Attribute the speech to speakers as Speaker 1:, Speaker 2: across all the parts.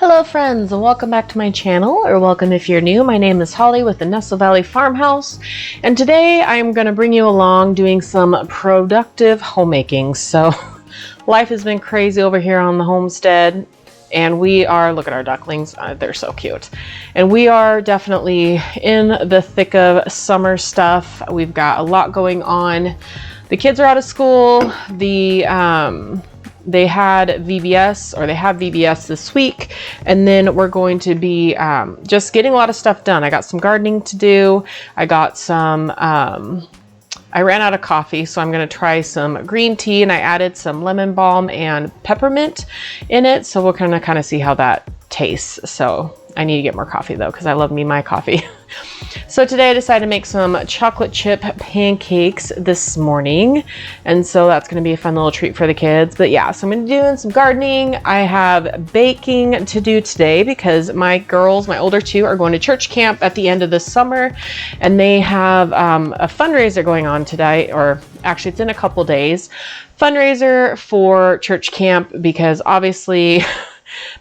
Speaker 1: Hello friends, and welcome back to my channel, or welcome if you're new. My name is Holly with the Nestle Valley Farmhouse, and today I'm going to bring you along doing some productive homemaking. So life has been crazy over here on the homestead, and we are, look at our ducklings, they're so cute. And we are definitely in the thick of summer stuff. We've got a lot going on. The kids are out of school. They had VBS, or they have VBS this week, and then we're going to be just getting a lot of stuff done. I got some gardening to do. I got some, I ran out of coffee, so I'm going to try some green tea, and I added some lemon balm and peppermint in it, so we're going to kind of see how that tastes. So I need to get more coffee though, because I love me my coffee. So today I decided to make some chocolate chip pancakes this morning, and so that's going to be a fun little treat for the kids. But yeah, so I'm going to be doing some gardening. I have baking to do today because my girls, my older two, are going to church camp at the end of the summer, and they have a fundraiser going on today, or actually it's in a couple days, fundraiser for church camp, because obviously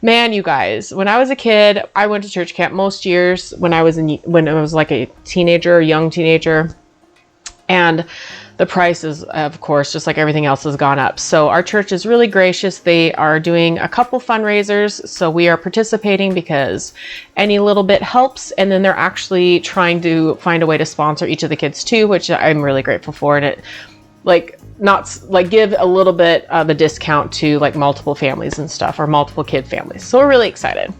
Speaker 1: man, you guys, when I was a kid, I went to church camp most years when I was like a teenager, young teenager, and the prices, of course, just like everything else, has gone up. So our church is really gracious. They are doing a couple fundraisers, so we are participating because any little bit helps, and then they're actually trying to find a way to sponsor each of the kids too, which I'm really grateful for. And it, like, not like give a little bit of a discount to like multiple families and stuff, or multiple kid families. So we're really excited.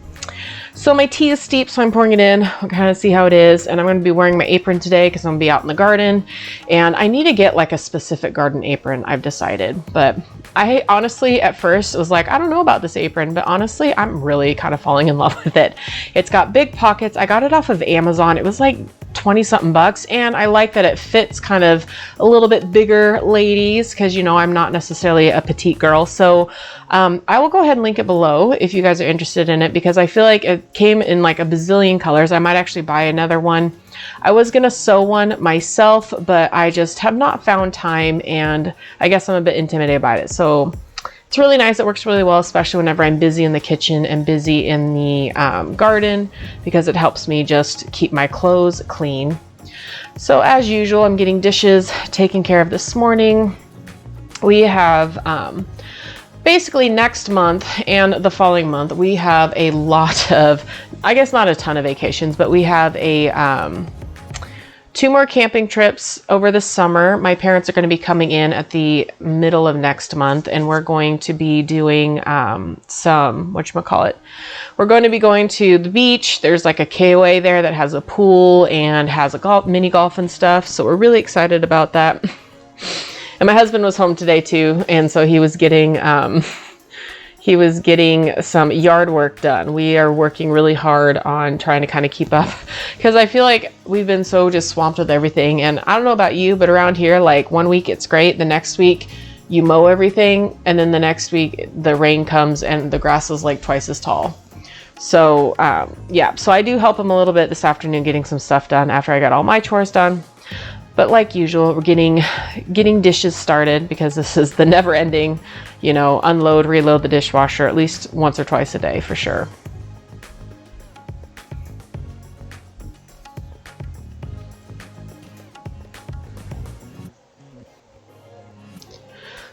Speaker 1: So my tea is steep, so I'm pouring it in. We'll kind of see how it is. And I'm going to be wearing my apron today because I'm going to be out in the garden, and I need to get like a specific garden apron, I've decided. But I honestly, at first, was like, I don't know about this apron, but honestly, I'm really kind of falling in love with it. It's got big pockets. I got it off of Amazon. It was like 20 something bucks, and I like that it fits kind of a little bit bigger ladies, because you know I'm not necessarily a petite girl. So I will go ahead and link it below if you guys are interested in it, because I feel like it came in like a bazillion colors. I might actually buy another one. I was gonna sew one myself, but I just have not found time, and I guess I'm a bit intimidated by it. So it's really nice. It works really well, especially whenever I'm busy in the kitchen and busy in the garden, because it helps me just keep my clothes clean. So as usual, I'm getting dishes taken care of this morning. We have basically next month and the following month, we have a lot of, I guess not a ton of vacations, but we have a 2 more camping trips over the summer. My parents are going to be coming in at the middle of next month, and we're going to be doing some, whatchamacallit, we're going to be going to the beach. There's like a KOA there that has a pool and has a mini golf and stuff. So we're really excited about that. And my husband was home today too, and so he was getting some yard work done. We are working really hard on trying to kind of keep up, because I feel like we've been so just swamped with everything. And I don't know about you, but around here, like one week it's great, the next week you mow everything, and then the next week the rain comes and the grass is like twice as tall. So yeah, so I do help him a little bit this afternoon getting some stuff done after I got all my chores done. But like usual, we're getting dishes started, because this is the never ending, you know, unload, reload the dishwasher at least once or twice a day for sure.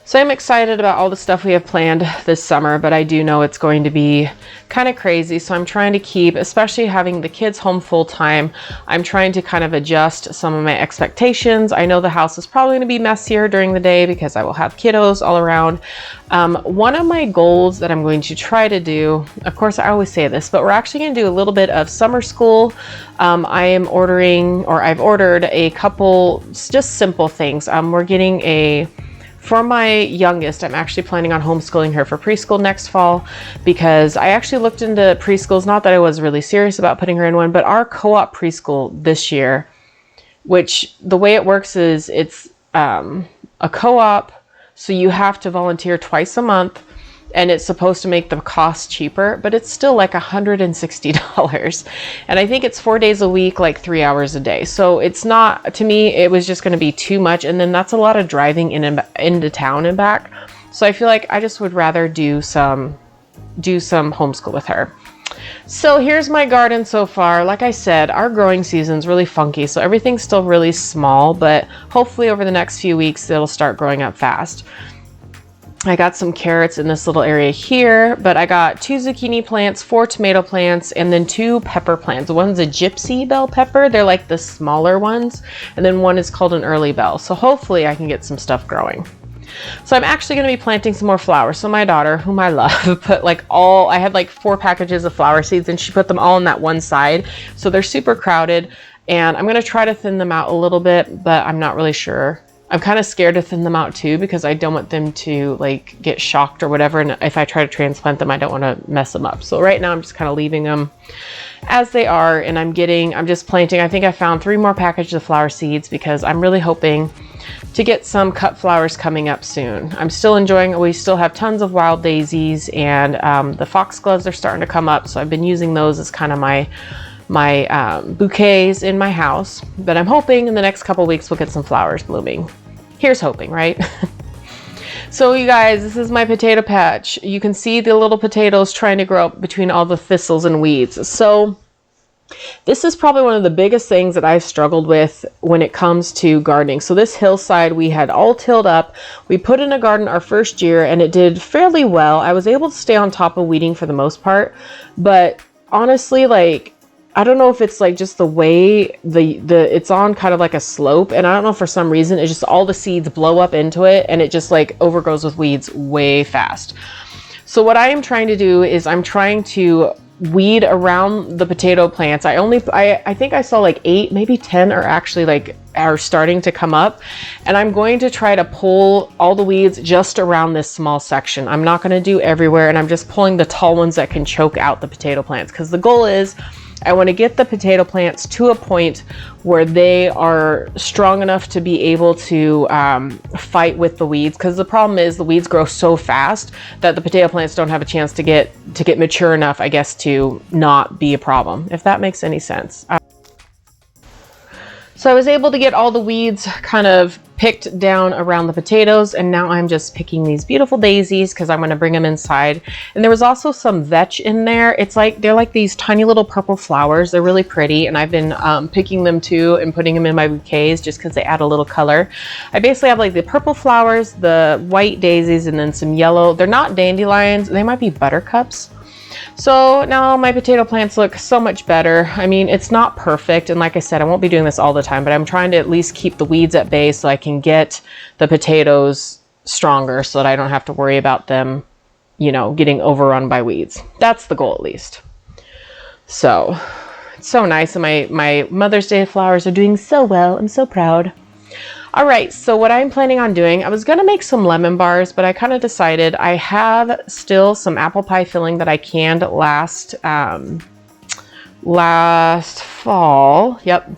Speaker 1: So I'm excited about all the stuff we have planned this summer, but I do know it's going to be kind of crazy. So I'm trying to keep, especially having the kids home full time, I'm trying to kind of adjust some of my expectations. I know the house is probably going to be messier during the day because I will have kiddos all around. One of my goals that I'm going to try to do, of course I always say this, but we're actually going to do a little bit of summer school. I am ordering, or I've ordered a couple just simple things. We're getting for my youngest, I'm actually planning on homeschooling her for preschool next fall, because I actually looked into preschools. Not that I was really serious about putting her in one, but our co-op preschool this year, which the way it works is it's a co-op, so you have to volunteer twice a month, and it's supposed to make the cost cheaper, but it's still like $160. And I think it's 4 days a week, like 3 hours a day. So it's not, to me, it was just going to be too much. And then that's a lot of driving into town and back. So I feel like I just would rather do some homeschool with her. So here's my garden so far. Like I said, our growing season's really funky, so everything's still really small, but hopefully over the next few weeks it'll start growing up fast. I got some carrots in this little area here, but I got 2 zucchini plants, 4 tomato plants, and then 2 pepper plants. One's a gypsy bell pepper. They're like the smaller ones. And then one is called an early bell. So hopefully I can get some stuff growing. So I'm actually going to be planting some more flowers. So my daughter, whom I love, put like I had like 4 packages of flower seeds and she put them all on that one side. So they're super crowded and I'm going to try to thin them out a little bit, but I'm not really sure. I'm kind of scared to thin them out too because I don't want them to like get shocked or whatever. And if I try to transplant them, I don't want to mess them up. So right now I'm just kind of leaving them as they are. And I'm just planting. I think I found 3 more packages of flower seeds because I'm really hoping to get some cut flowers coming up soon. I'm still enjoying it. We still have tons of wild daisies and the foxgloves are starting to come up. So I've been using those as kind of my bouquets in my house, but I'm hoping in the next couple weeks we'll get some flowers blooming. Here's hoping, right? So you guys, this is my potato patch. You can see the little potatoes trying to grow up between all the thistles and weeds. So this is probably one of the biggest things that I've struggled with when it comes to gardening. So this hillside we had all tilled up. We put in a garden our first year and it did fairly well. I was able to stay on top of weeding for the most part, but honestly, like, I don't know if it's like just the way it's on kind of like a slope, and I don't know, for some reason it's just all the seeds blow up into it and it just like overgrows with weeds way fast. So what I am trying to do is I'm trying to weed around the potato plants. I think I saw like 8, maybe 10 are starting to come up, and I'm going to try to pull all the weeds just around this small section. I'm not going to do everywhere, and I'm just pulling the tall ones that can choke out the potato plants, because the goal is I want to get the potato plants to a point where they are strong enough to be able to fight with the weeds, because the problem is the weeds grow so fast that the potato plants don't have a chance to get mature enough, I guess, to not be a problem, if that makes any sense. So I was able to get all the weeds kind of picked down around the potatoes, and now I'm just picking these beautiful daisies because I'm going to bring them inside. And there was also some vetch in there. They're like these tiny little purple flowers. They're really pretty, and I've been picking them too and putting them in my bouquets just because they add a little color. I basically have like the purple flowers, the white daisies, and then some yellow. They're not dandelions. They might be buttercups. So now my potato plants look so much better. I mean, it's not perfect. And like I said, I won't be doing this all the time, but I'm trying to at least keep the weeds at bay so I can get the potatoes stronger so that I don't have to worry about them, getting overrun by weeds. That's the goal, at least. So it's so nice. And my Mother's Day flowers are doing so well. I'm so proud. All right, so what I'm planning on doing, I was going to make some lemon bars, but I kind of decided I have still some apple pie filling that I canned last fall. Yep.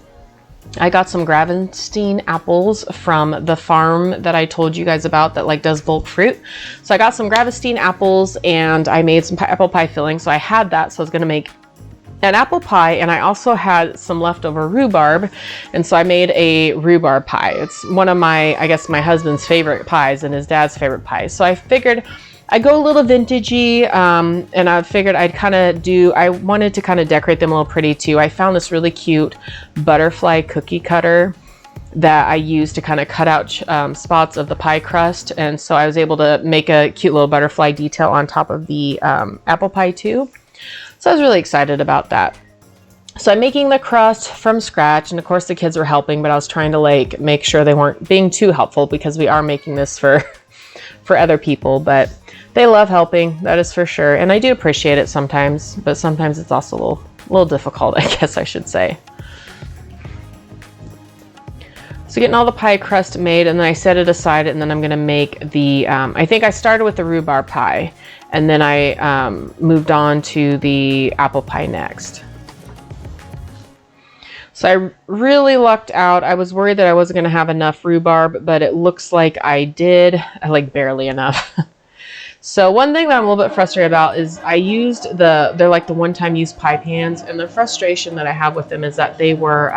Speaker 1: I got some Gravenstein apples from the farm that I told you guys about that like does bulk fruit. So I got some Gravenstein apples and I made some apple pie filling. So I had that, so I was going to make an apple pie, and I also had some leftover rhubarb, and so I made a rhubarb pie. It's one of my husband's favorite pies and his dad's favorite pies. So I figured I'd go a little vintagey, and I figured I wanted to kind of decorate them a little pretty too. I found this really cute butterfly cookie cutter that I used to kind of cut out spots of the pie crust, and so I was able to make a cute little butterfly detail on top of the apple pie too. So I was really excited about that. So I'm making the crust from scratch, and of course the kids were helping, but I was trying to like make sure they weren't being too helpful because we are making this for other people, but they love helping, that is for sure. And I do appreciate it sometimes, but sometimes it's also a little difficult, I guess I should say. So getting all the pie crust made, and then I set it aside, and then I'm gonna make the, I think I started with the rhubarb pie, and then I moved on to the apple pie next. So I really lucked out. I was worried that I wasn't gonna have enough rhubarb, but it looks like I did, like barely enough. So one thing that I'm a little bit frustrated about is I used they're like the one-time use pie pans, and the frustration that I have with them is that they were,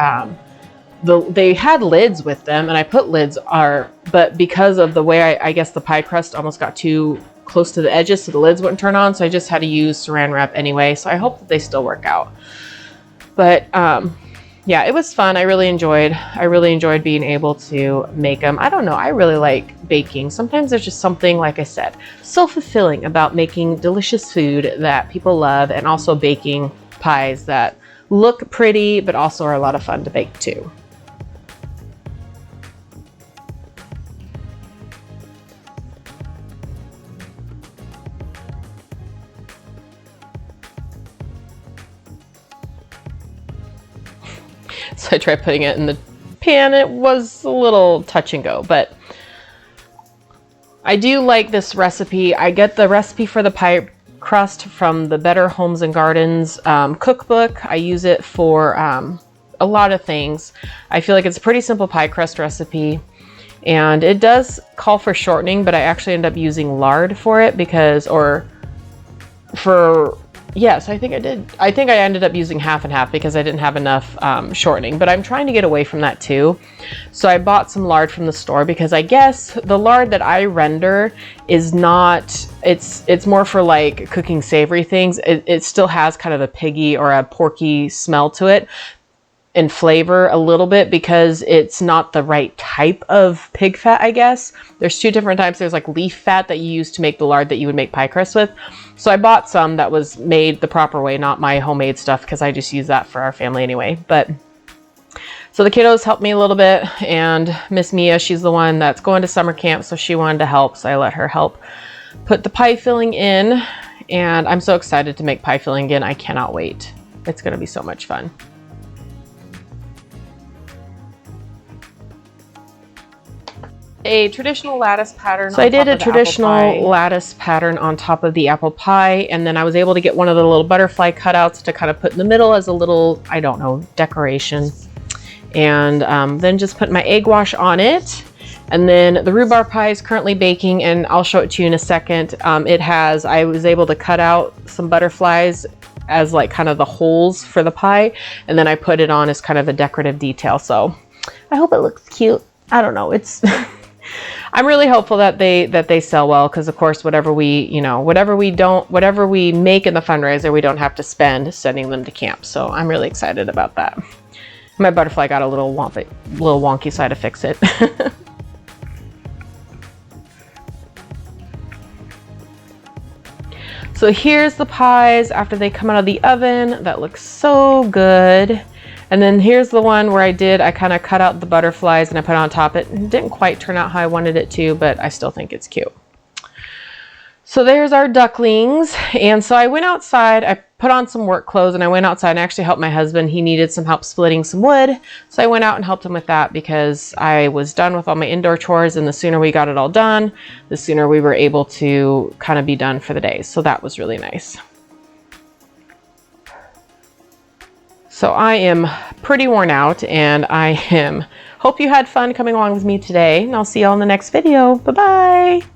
Speaker 1: they had lids with them, and I put lids but because of the way I guess the pie crust almost got too close to the edges so the lids wouldn't turn on. So I just had to use saran wrap anyway. So I hope that they still work out. But yeah, it was fun. I really enjoyed being able to make them. I don't know. I really like baking. Sometimes there's just something, like I said, so fulfilling about making delicious food that people love, and also baking pies that look pretty, but also are a lot of fun to bake too. So I tried putting it in the pan. It was a little touch and go, but I do like this recipe. I get the recipe for the pie crust from the Better Homes and Gardens cookbook. I use it for a lot of things. I feel like it's a pretty simple pie crust recipe, and it does call for shortening, but I actually end up using lard for it yes, I think I did. I think I ended up using half and half because I didn't have enough shortening, but I'm trying to get away from that too. So I bought some lard from the store because I guess the lard that I render is not, it's more for like cooking savory things. It still has kind of a piggy or a porky smell to it and flavor a little bit because it's not the right type of pig fat, I guess. There's two different types. There's like leaf fat that you use to make the lard that you would make pie crust with. So I bought some that was made the proper way, not my homemade stuff, because I just use that for our family anyway. But so the kiddos helped me a little bit, and Miss Mia, she's the one that's going to summer camp, so she wanted to help, so I let her help put the pie filling in, and I'm so excited to make pie filling again. I cannot wait. It's going to be so much fun. A traditional lattice pattern. So I did a traditional lattice pattern on top of the apple pie, and then I was able to get one of the little butterfly cutouts to kind of put in the middle as a little, I don't know, decoration. And then just put my egg wash on it. And then the rhubarb pie is currently baking, and I'll show it to you in a second. I was able to cut out some butterflies as like kind of the holes for the pie, and then I put it on as kind of a decorative detail. So I hope it looks cute. I don't know. It's I'm really hopeful that they sell well, because of course whatever we make in the fundraiser, we don't have to spend sending them to camp. So I'm really excited about that. My butterfly got a little wonky, so I had to fix it. So here's the pies after they come out of the oven. That looks so good. And then here's the one where I kind of cut out the butterflies and I put it on top. It didn't quite turn out how I wanted it to, but I still think it's cute. So there's our ducklings. And so I went outside, I put on some work clothes, and I went outside and actually helped my husband. He needed some help splitting some wood. So I went out and helped him with that because I was done with all my indoor chores, and the sooner we got it all done, the sooner we were able to kind of be done for the day. So that was really nice. So I am pretty worn out, and hope you had fun coming along with me today, and I'll see y'all in the next video. Bye-bye.